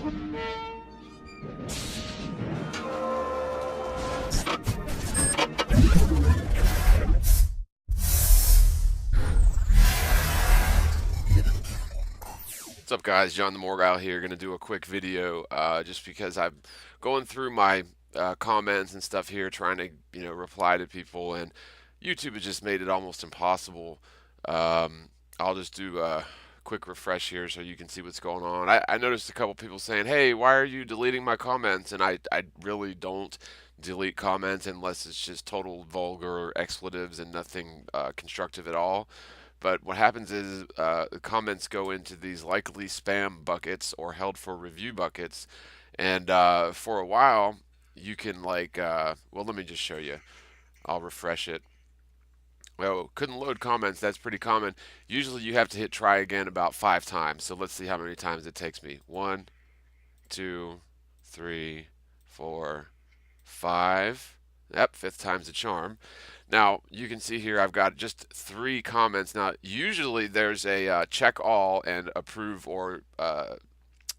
What's up, guys? John the Morgal here. Going to do a quick video just because I'm going through my comments and stuff here, trying to reply to people, and YouTube has just made it almost impossible. I'll just do a quick refresh here so you can see what's going on. I noticed a couple people saying, "Hey, why are you deleting my comments?" And I really don't delete comments unless it's just total vulgar expletives and nothing constructive at all. But what happens is the comments go into these likely spam buckets or held for review buckets, and for a while you can well, let me just show you. I'll refresh it. Oh, couldn't load comments. That's pretty common. Usually you have to hit try again about 5 times. So let's see how many times it takes me. 1, 2, 3, 4, 5. Yep, fifth time's the charm. Now, you can see here I've got just 3 comments. Now, usually there's a check all and approve or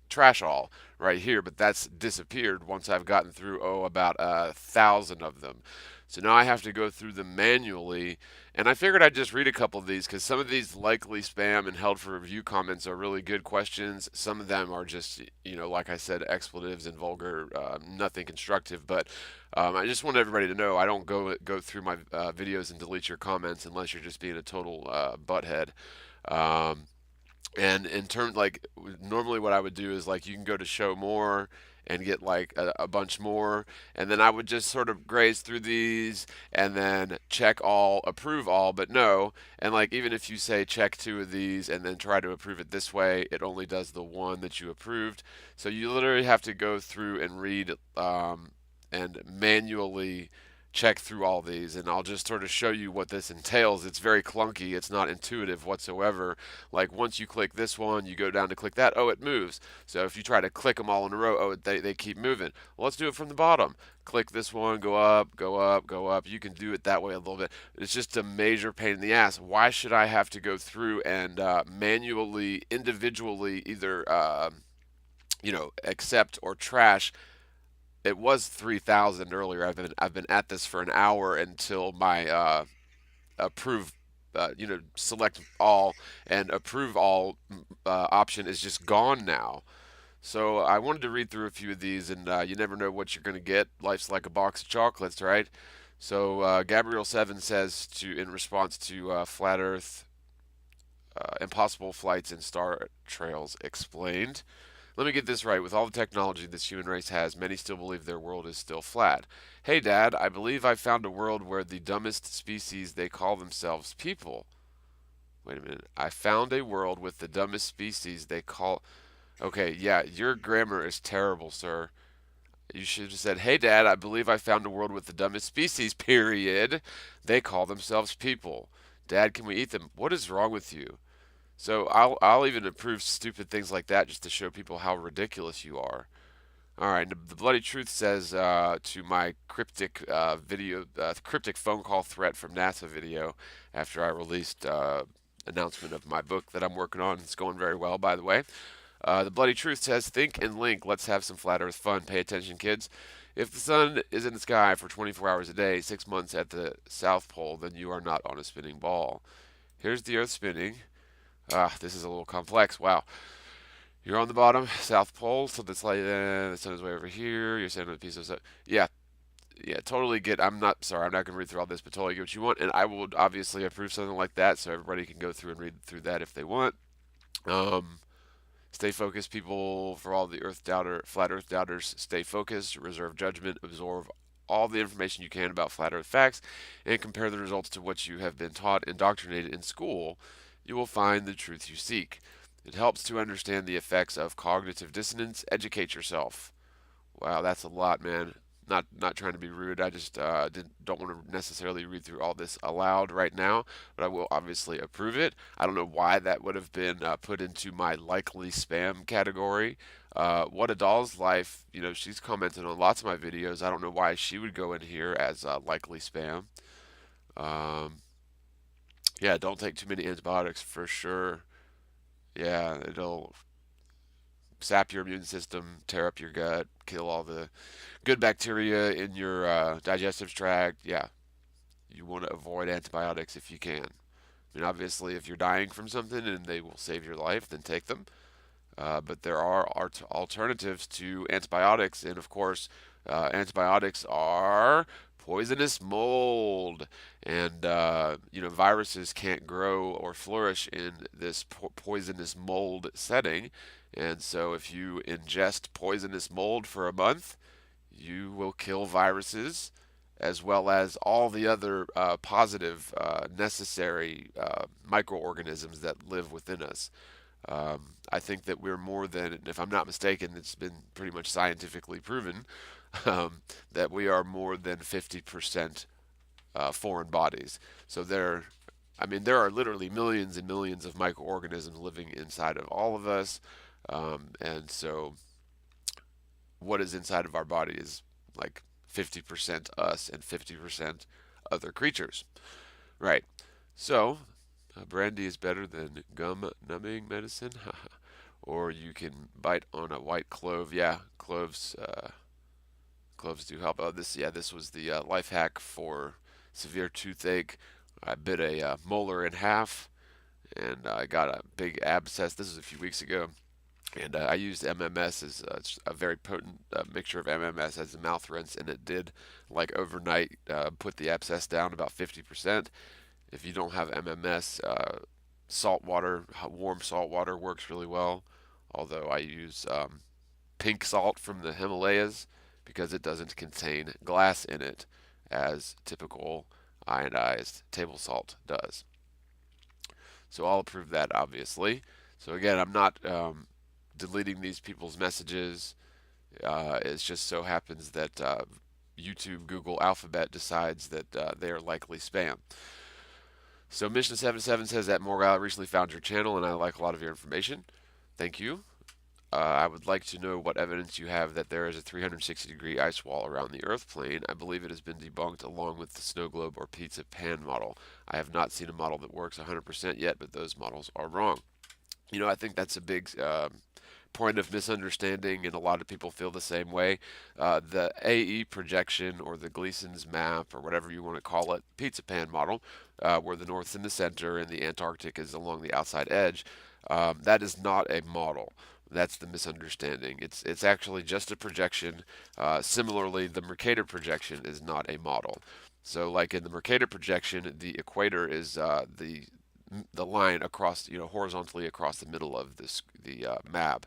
trash all right here, but that's disappeared once I've gotten through, about 1,000 of them. So now I have to go through them manually, and I figured I'd just read a couple of these because some of these likely spam and held for review comments are really good questions. Some of them are just, like I said, expletives and vulgar, nothing constructive. But I just want everybody to know I don't go through my videos and delete your comments unless you're just being a total butthead. And in terms, like, normally what I would do is, like, you can go to show more and get like a bunch more, and then I would just sort of graze through these and then check all, approve all, but no. And like, even if you say check 2 of these and then try to approve it this way, it only does the one that you approved. So you literally have to go through and read and manually check through all these, and I'll just sort of show you what this entails. It's very clunky. It's not intuitive whatsoever. Like, once you click this one, you go down to click that, oh, it moves. So if you try to click them all in a row, oh, they keep moving. Well, let's do it from the bottom. Click this one, go up, go up, go up. You can do it that way a little bit. It's just a major pain in the ass. Why should I have to go through and manually, individually, either accept or trash? It was 3,000 earlier. I've been at this for an hour until my approve, select all and approve all option is just gone now. So I wanted to read through a few of these, and you never know what you're going to get. Life's like a box of chocolates, right? So Gabriel7 says, in response to Flat Earth, impossible flights and star trails explained. Let me get this right. With all the technology this human race has, many still believe their world is still flat. Hey, Dad, I believe I found a world where the dumbest species, they call themselves people. Wait a minute. I found a world with the dumbest species they call... Okay, yeah, your grammar is terrible, sir. You should have said, hey, Dad, I believe I found a world with the dumbest species, period. They call themselves people. Dad, can we eat them? What is wrong with you? So I'll even approve stupid things like that just to show people how ridiculous you are. All right, the Bloody Truth says to my cryptic cryptic phone call threat from NASA video after I released announcement of my book that I'm working on. It's going very well, by the way. The Bloody Truth says, think and link. Let's have some flat Earth fun. Pay attention, kids. If the sun is in the sky for 24 hours a day, 6 months at the South Pole, then you are not on a spinning ball. Here's the Earth spinning. This is a little complex. Wow. You're on the bottom, South Pole, so that's like the sun is way over here. You're sitting on a piece of stuff. Yeah, totally get. I'm not sorry. I'm not going to read through all this, but totally get what you want, and I will obviously approve something like that, so everybody can go through and read through that if they want. Stay focused, people. For all the flat Earth doubters, stay focused, reserve judgment, absorb all the information you can about flat Earth facts, and compare the results to what you have been taught, indoctrinated in school. You will find the truth you seek. It helps to understand the effects of cognitive dissonance. Educate yourself. Wow, that's a lot, man. Not trying to be rude. I just don't want to necessarily read through all this aloud right now, but I will obviously approve it. I don't know why that would have been put into my likely spam category. What a Doll's Life, she's commented on lots of my videos. I don't know why she would go in here as likely spam. Yeah, don't take too many antibiotics for sure. Yeah, it'll sap your immune system, tear up your gut, kill all the good bacteria in your digestive tract. Yeah, you want to avoid antibiotics if you can. I mean, obviously, if you're dying from something and they will save your life, then take them. But there are alternatives to antibiotics, and of course, antibiotics are poisonous mold, and viruses can't grow or flourish in this poisonous mold setting. And so, if you ingest poisonous mold for a month, you will kill viruses as well as all the other positive, necessary microorganisms that live within us. I think that we're more than, if I'm not mistaken, it's been pretty much scientifically proven that we are more than 50% foreign bodies. So there are literally millions and millions of microorganisms living inside of all of us, and so what is inside of our body is like 50% us and 50% other creatures. Right. So, brandy is better than gum numbing medicine. Or you can bite on a white clove. Yeah, cloves do help. Oh, this was the life hack for severe toothache. I bit a molar in half, and I got a big abscess. This was a few weeks ago, and I used MMS as a very potent mixture of MMS as a mouth rinse, and it did, like overnight, put the abscess down about 50%. If you don't have MMS, salt water, warm salt water works really well. Although I use pink salt from the Himalayas because it doesn't contain glass in it as typical ionized table salt does. So I'll approve that, obviously. So again, I'm not deleting these people's messages. It just so happens that YouTube, Google, Alphabet decides that they are likely spam. So Mission 77 says that Morgal recently found your channel and I like a lot of your information. Thank you. I would like to know what evidence you have that there is a 360-degree ice wall around the Earth plane. I believe it has been debunked along with the snow globe or pizza pan model. I have not seen a model that works 100% yet, but those models are wrong. I think that's a big point of misunderstanding, and a lot of people feel the same way. The AE projection or the Gleason's map or whatever you want to call it, pizza pan model, where the North's in the center and the Antarctic is along the outside edge, that is not a model. That's the misunderstanding. It's actually just a projection. Similarly, the Mercator projection is not a model. So, like in the Mercator projection, the equator is the line across, horizontally across the middle of the map.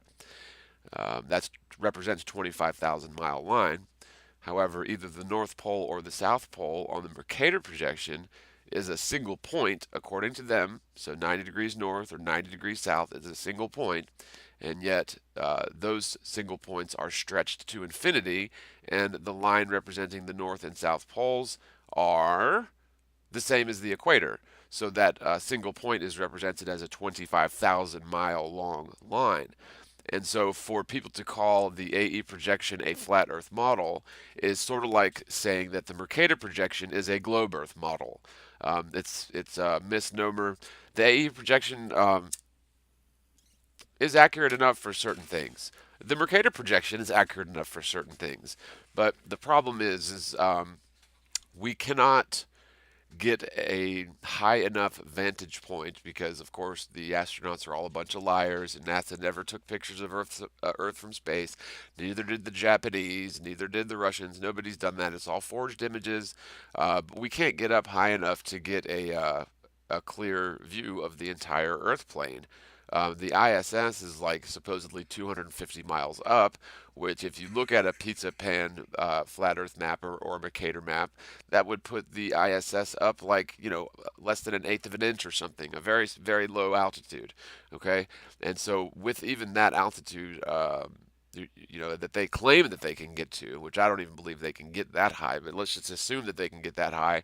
That represents 25,000-mile line. However, either the North Pole or the South Pole on the Mercator projection is a single point, according to them. So 90 degrees north or 90 degrees south is a single point, and yet those single points are stretched to infinity, and the line representing the North and South Poles are the same as the equator. So that single point is represented as a 25,000-mile long line. And so for people to call the AE projection a flat Earth model is sort of like saying that the Mercator projection is a globe Earth model. It's a misnomer. The AE projection is accurate enough for certain things. The Mercator projection is accurate enough for certain things. But the problem is we cannot get a high enough vantage point because, of course, the astronauts are all a bunch of liars, and NASA never took pictures of Earth from space. Neither did the Japanese, neither did the Russians. Nobody's done that. It's all forged images. But we can't get up high enough to get a clear view of the entire Earth plane. The ISS is like supposedly 250 miles up, which if you look at a pizza pan flat Earth map or a Mercator map, that would put the ISS up like, less than an eighth of an inch or something, a very, very low altitude. Okay. And so with even that altitude, that they claim that they can get to, which I don't even believe they can get that high, but let's just assume that they can get that high,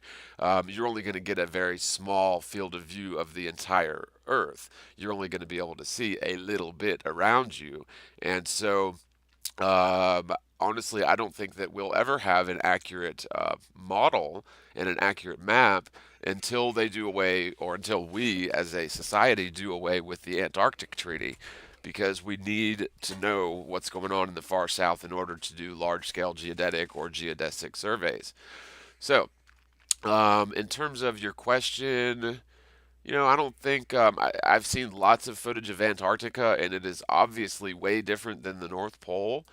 you're only going to get a very small field of view of the entire Earth. You're only going to be able to see a little bit around you. And so, honestly, I don't think that we'll ever have an accurate model and an accurate map until they do away, or until we as a society do away with the Antarctic Treaty. because we need to know what's going on in the far south in order to do large scale geodetic or geodesic surveys. So, in terms of your question, I don't think I've seen lots of footage of Antarctica, and it is obviously way different than the North Pole.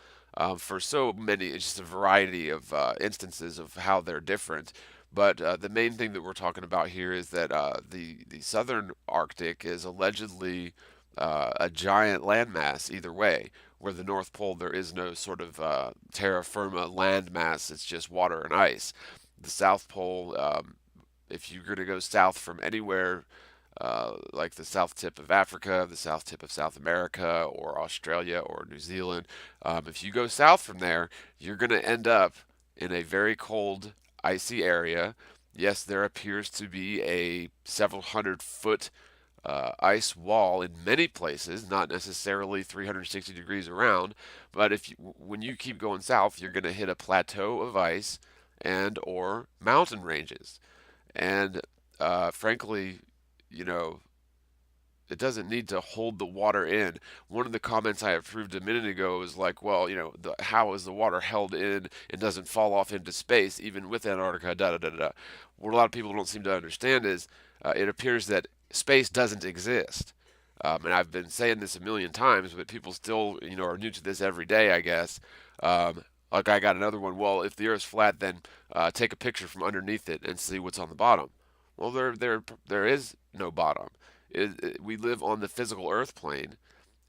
For so many, it's just a variety of instances of how they're different. But the main thing that we're talking about here is that the southern Arctic is allegedly a giant landmass either way. Where the North Pole, there is no sort of terra firma landmass; it's just water and ice. The South Pole, if you're going to go south from anywhere like the south tip of Africa, the south tip of South America, or Australia or New Zealand. If you go south from there, you're going to end up in a very cold, icy area. Yes, there appears to be a several hundred foot ice wall in many places, not necessarily 360 degrees around, but when you keep going south, you're going to hit a plateau of ice and or mountain ranges. And frankly, you know, it doesn't need to hold the water in. One of the comments I approved a minute ago was like, well, how is the water held in and doesn't fall off into space, even with Antarctica, da da da da. What a lot of people don't seem to understand is it appears that space doesn't exist. And I've been saying this a million times, but people still, are new to this every day, I guess. Like I got another one. Well, if the Earth's flat, then take a picture from underneath it and see what's on the bottom. Well, there is no bottom. We live on the physical Earth plane,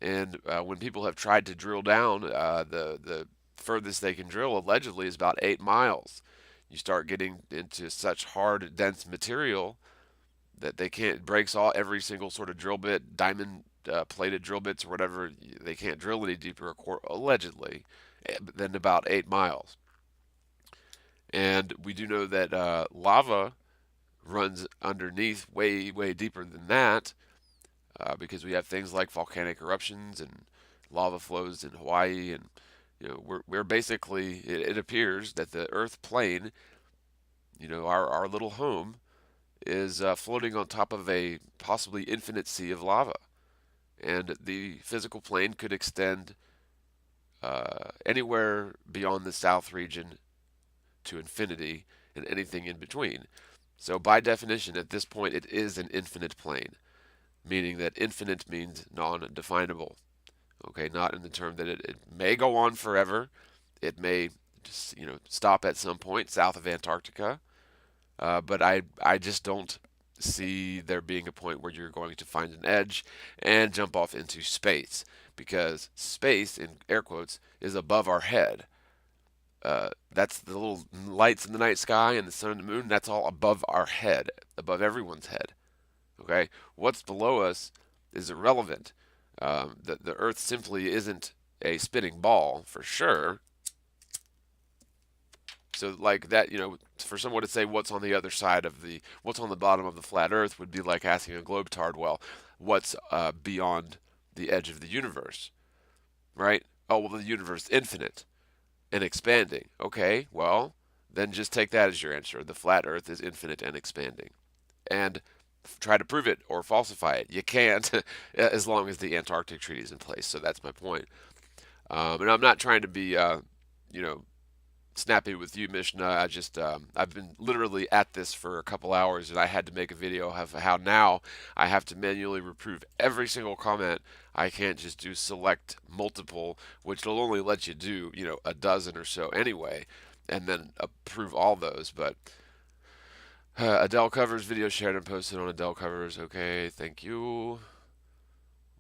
and when people have tried to drill down, the furthest they can drill allegedly is about 8 miles. You start getting into such hard, dense material that they can't breaks all every single sort of drill bit, diamond plated drill bits or whatever. They can't drill any deeper, allegedly, than about 8 miles. And we do know that lava runs underneath way, way deeper than that because we have things like volcanic eruptions and lava flows in Hawaii. And, we're basically, it appears that the Earth plane, our little home, is floating on top of a possibly infinite sea of lava. And the physical plane could extend anywhere beyond the south region to infinity and anything in between. So, by definition, at this point, it is an infinite plane, meaning that infinite means non definable. Okay, not in the term that it may go on forever. It may just, stop at some point south of Antarctica. But I just don't see there being a point where you're going to find an edge and jump off into space because space, in air quotes, is above our head. That's the little lights in the night sky and the sun and the moon. That's all above our head, above everyone's head. Okay, what's below us is irrelevant. The Earth simply isn't a spinning ball for sure. So like that, for someone to say what's on the other side of what's on the bottom of the flat Earth would be like asking a globetard, well, what's beyond the edge of the universe, right? Oh, well, the universe is infinite and expanding. Okay, well, then just take that as your answer. The flat Earth is infinite and expanding, and try to prove it or falsify it. You can't, as long as the Antarctic Treaty is in place. So that's my point. And I'm not trying to be, you know, snappy with you, Mishnah. I've been literally at this for a couple hours, and I had to make a video of how now I have to manually reprove every single comment. I can't just do select multiple, which will only let you do, a dozen or so anyway, and then approve all those. But Adele Covers video shared and posted on Adele Covers. Okay, thank you.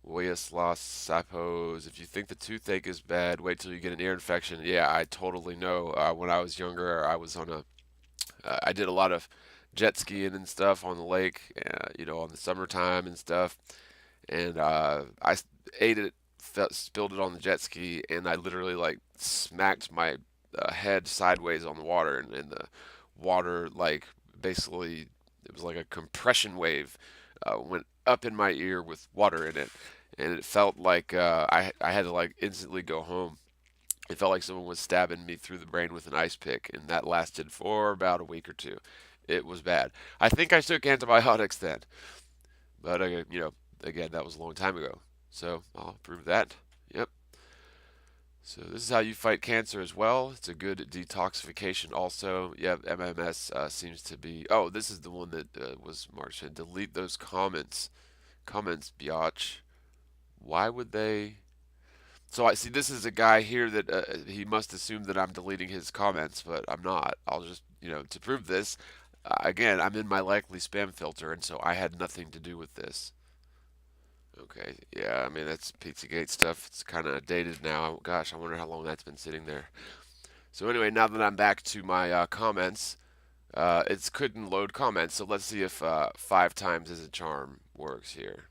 Weaslas Sapos. If you think the toothache is bad, wait till you get an ear infection. Yeah, I totally know. When I was younger, I did a lot of jet skiing and stuff on the lake, on the summertime and stuff. And I ate it, spilled it on the jet ski, and I literally like smacked my head sideways on the water, and the water like basically it was like a compression wave went up in my ear with water in it, and it felt like I had to like instantly go home. It felt like someone was stabbing me through the brain with an ice pick, and that lasted for about a week or two. It was bad. I think I took antibiotics then, but again, that was a long time ago. So I'll approve that. Yep. So this is how you fight cancer as well. It's a good detoxification also. Yep, MMS seems to be. Oh, this is the one that was marked. And delete those comments. Comments, biatch. Why would they? So I see this is a guy here that he must assume that I'm deleting his comments, but I'm not. I'll just, to prove this, again, I'm in my likely spam filter, and so I had nothing to do with this. Okay, yeah, I mean, that's Pizzagate stuff. It's kind of dated now. Gosh, I wonder how long that's been sitting there. So anyway, now that I'm back to my comments, it couldn't load comments, so let's see if 5 times as a charm works here.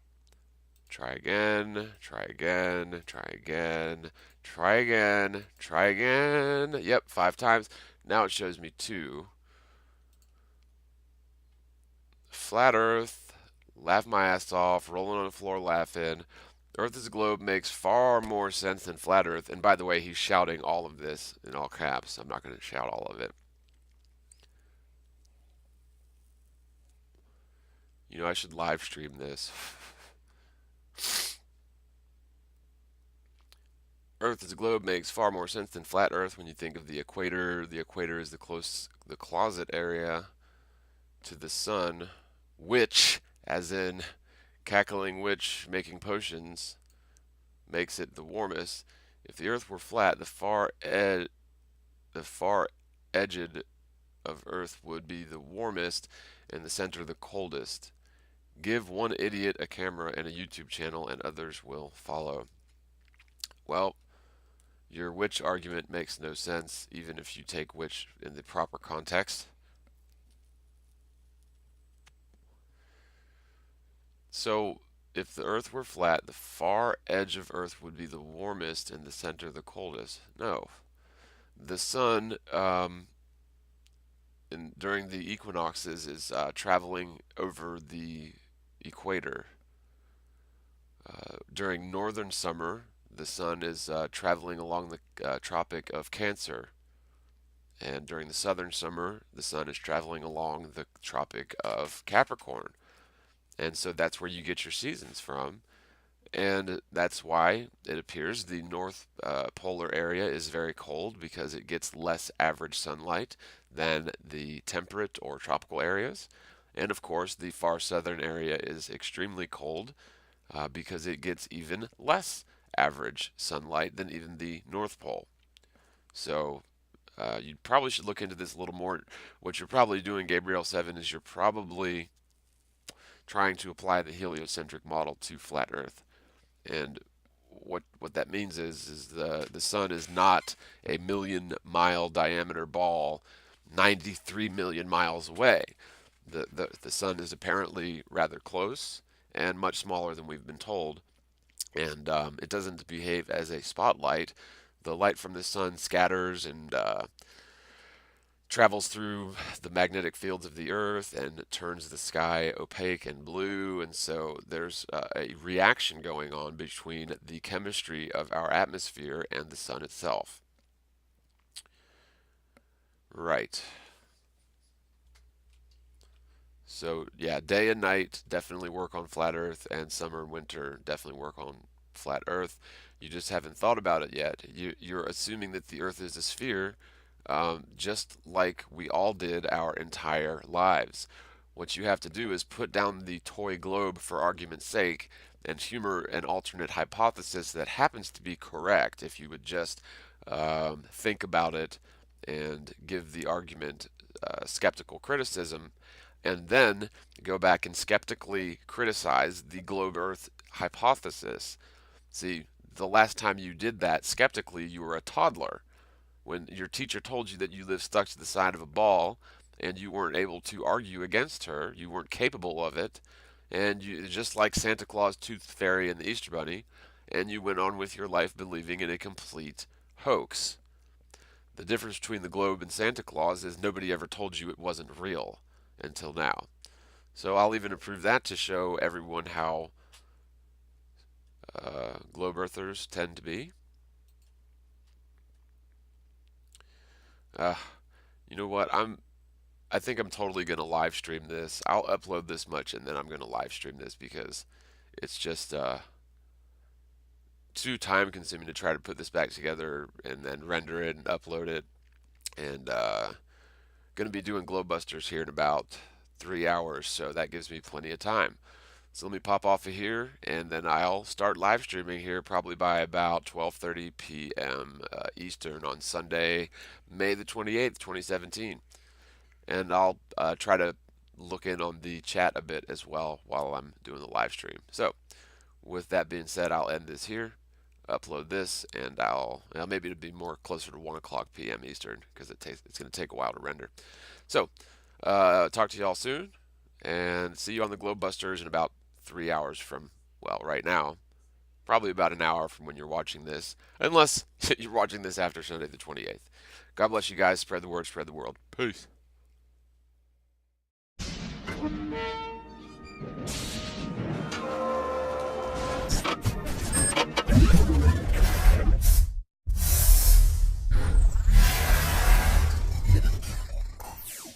Try again, try again, try again, try again, try again. Yep, 5 times. Now it shows me 2. Flat Earth, laugh my ass off, rolling on the floor laughing. Earth is a globe makes far more sense than flat Earth. And by the way, he's shouting all of this in all caps. I'm not going to shout all of it. I should live stream this. Earth as a globe makes far more sense than flat Earth when you think of the equator. The equator is the closet area to the sun, which, as in cackling witch making potions, makes it the warmest. If the Earth were flat, the far edge of Earth would be the warmest, and the center the coldest. Give one idiot a camera and a YouTube channel, and others will follow. Well, your witch argument makes no sense, even if you take witch in the proper context. So, if the Earth were flat, the far edge of Earth would be the warmest and the center the coldest. No. The sun, during the equinoxes, is traveling over the equator. During northern summer, the sun is traveling along the Tropic of Cancer. And during the southern summer, the sun is traveling along the Tropic of Capricorn. And so that's where you get your seasons from. And that's why it appears the north polar area is very cold because it gets less average sunlight than the temperate or tropical areas. And of course, the far southern area is extremely cold because it gets even less average sunlight than even the North Pole. So you probably should look into this a little more. What you're probably doing, Gabriel 7, is you're probably trying to apply the heliocentric model to flat Earth. And what that means is the sun is not a 1,000,000-mile diameter ball 93 million miles away. The sun is apparently rather close and much smaller than we've been told. And it doesn't behave as a spotlight. The light from the sun scatters and travels through the magnetic fields of the earth and turns the sky opaque and blue, and so there's a reaction going on between the chemistry of our atmosphere and the sun itself. Right. So yeah, day and night definitely work on flat earth, and summer and winter definitely work on flat earth. You just haven't thought about it yet. You're assuming that the earth is a sphere, just like we all did our entire lives. What you have to do is put down the toy globe for argument's sake and humor an alternate hypothesis that happens to be correct if you would just think about it and give the argument skeptical criticism, and then go back and skeptically criticize the globe Earth hypothesis. See, the last time you did that skeptically, you were a toddler when your teacher told you that you lived stuck to the side of a ball and you weren't able to argue against her, you weren't capable of it, and you just like Santa Claus, Tooth Fairy, and the Easter Bunny, and you went on with your life believing in a complete hoax. The difference between the globe and Santa Claus is nobody ever told you it wasn't real until now. So I'll even approve that to show everyone how globe earthers tend to be. Uh, you know what? I think I'm totally going to live stream this. I'll upload this much and then I'm going to live stream this because it's just too time consuming to try to put this back together and then render it and upload it. And going to be doing Glowbusters here in about 3 hours, so that gives me plenty of time. So let me pop off of here, and then I'll start live streaming here probably by about 12:30 p.m. Eastern on Sunday, May the 28th, 2017. And I'll try to look in on the chat a bit as well while I'm doing the live stream. So with that being said, I'll end this here, upload this, and maybe it'll be more closer to 1 o'clock p.m. Eastern because it's going to take a while to render. So talk to you all soon, and see you on the Glowbusters in about 3 hours from, well, right now. Probably about an hour from when you're watching this, unless you're watching this after Sunday the 28th. God bless you guys. Spread the word, spread the world. Peace.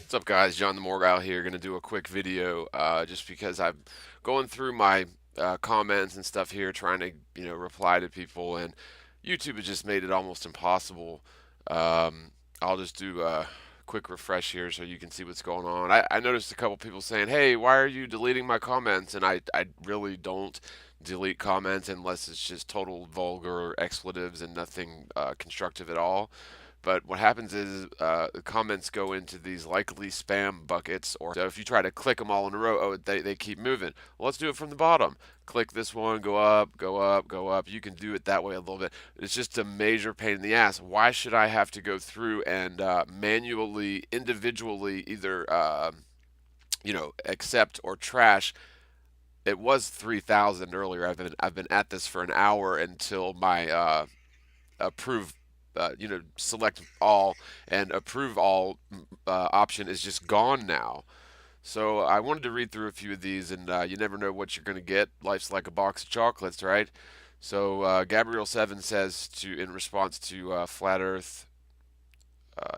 What's up, guys? John the Morgile here. Going to do a quick video just because I'm going through my comments and stuff here, trying to reply to people, and YouTube has just made it almost impossible. I'll just do a quick refresh here so you can see what's going on. I noticed a couple people saying, "Hey, why are you deleting my comments?" And I really don't delete comments unless it's just total vulgar expletives and nothing constructive at all. But what happens is the comments go into these likely spam buckets, or so if you try to click them all in a row, oh, they keep moving. Well, let's do it from the bottom. Click this one, go up, go up, go up. You can do it that way a little bit. It's just a major pain in the ass. Why should I have to go through and manually, individually, either accept or trash? It was 3,000 earlier. I've been at this for an hour until my approve select all and approve all option is just gone now. So I wanted to read through a few of these, and you never know what you're going to get. Life's like a box of chocolates, right? So Gabriel7 says, in response to Flat Earth,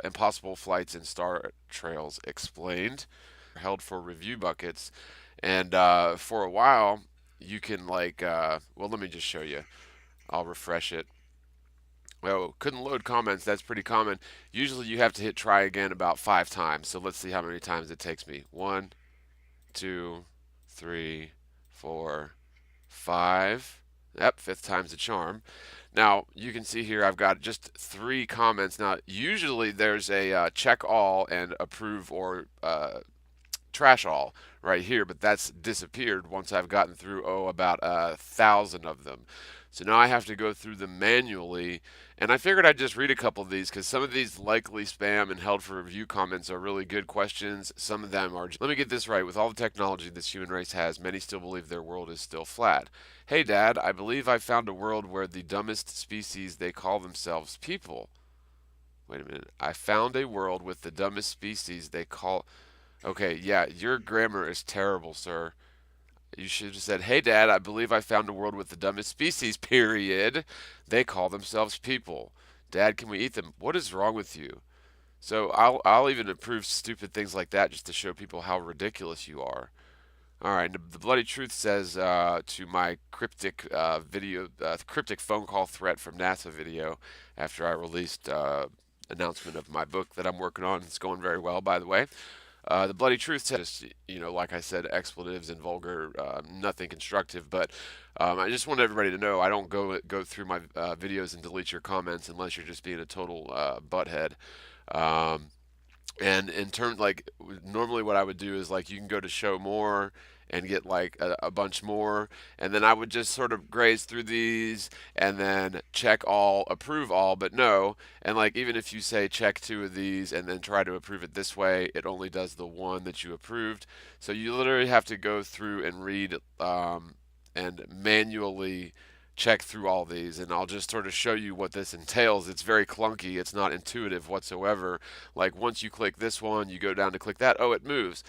impossible flights and star trails explained, held for review buckets, and for a while you can well, let me just show you. I'll refresh it. Oh, couldn't load comments. That's pretty common. Usually you have to hit try again about 5 times. So let's see how many times it takes me. 1, 2, 3, 4, 5. Yep, 5th time's the charm. Now, you can see here I've got just 3 comments. Now, usually there's a check all and approve or trash all right here, but that's disappeared once I've gotten through, about 1,000 of them. So now I have to go through them manually, and I figured I'd just read a couple of these because some of these likely spam and held for review comments are really good questions. Some of them are let me get this right. With all the technology this human race has, many still believe their world is still flat. Hey Dad, I believe I found a world where the dumbest species, they call themselves people. Wait a minute. I found a world with the dumbest species they call... Okay, yeah, your grammar is terrible, sir. You should have said, "Hey Dad, I believe I found a world with the dumbest species, period. They call themselves people. Dad, can we eat them?" What is wrong with you? So I'll even approve stupid things like that just to show people how ridiculous you are. All right, the Bloody Truth says to my cryptic cryptic phone call threat from NASA video after I released announcement of my book that I'm working on. It's going very well, by the way. The Bloody Truth says, like I said, expletives and vulgar, nothing constructive. But I just want everybody to know I don't go through my videos and delete your comments unless you're just being a total butthead. And in terms, normally what I would do is you can go to show more and get a bunch more, and then I would just sort of graze through these and then check all, approve all, but no, and even if you say check 2 of these and then try to approve it this way, it only does the one that you approved. So you literally have to go through and read and manually check through all these, and I'll just sort of show you what this entails. It's very clunky. It's not intuitive whatsoever. Once you click this one, you go down to click that, oh, it moves.